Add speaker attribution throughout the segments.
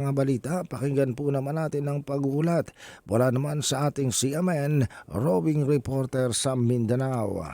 Speaker 1: Mga balita, pakinggan po naman natin ang pag-uulat mula naman sa ating CMN roving reporter sa Mindanao.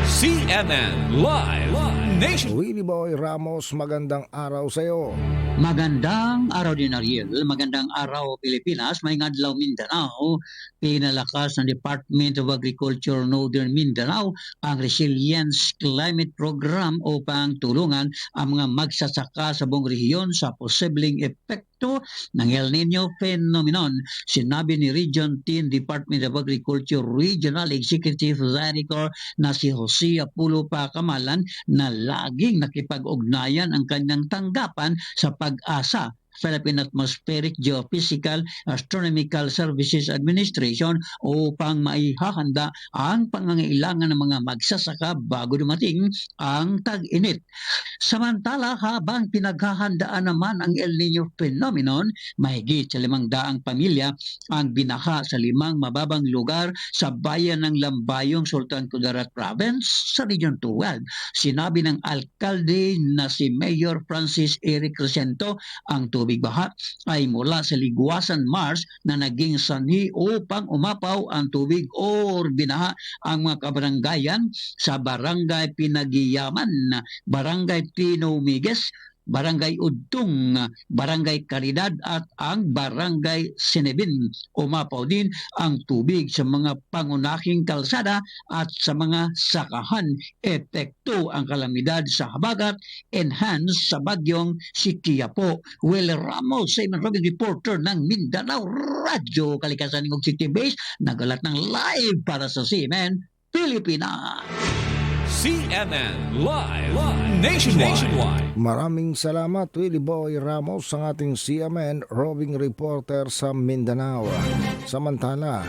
Speaker 2: CMN Live Nation.
Speaker 1: Willie Boy Ramos, magandang araw sa iyo.
Speaker 3: Magandang araw din, Ariel. Magandang araw, Pilipinas. May adlaw Mindanao. Pinalakas ng Department of Agriculture Northern Mindanao ang Resilience Climate Program upang tulungan ang mga magsasaka sa buong rehiyon sa posibleng epekto ng El Nino phenomenon. Sinabi ni Region 10 Department of Agriculture Regional Executive Director na si Jose Apulo Pacamalan na laging nakipag-ugnayan ang kanyang tanggapan sa Pag-asa, Philippine Atmospheric Geophysical Astronomical Services Administration upang maihahanda ang pangangailangan ng mga magsasaka bago dumating ang tag-init. Samantala, habang pinaghahandaan naman ang El Nino phenomenon, mahigit sa 500 pamilya ang binaha sa 5 mababang lugar sa bayan ng Lambayong, Sultan Kudarat Province sa Region 12. Sinabi ng alkalde na si Mayor Francis Eric Crescento, ang tubig baha ay mula sa Liguasan Mars na naging sanhi upang umapaw ang tubig o binaha ang mga kabaranggayan sa Barangay Pinagiyaman, Barangay Pino Migues, Barangay Udtong, Barangay Caridad at ang Barangay Sinebin. Umapaw din ang tubig sa mga pangunahing kalsada at sa mga sakahan. Epekto ang kalamidad sa habagat, enhance sa bagyong si Quiapo. Will Ramos, Simon Robin reporter ng Mindanao Radyo Kalikasan ng City Base, nagalat ng live para sa CMN Pilipinas.
Speaker 2: CMN Live Nationwide.
Speaker 1: Maraming salamat Willie Boy Ramos, ang ating CMN roving reporter sa Mindanao. Samantala,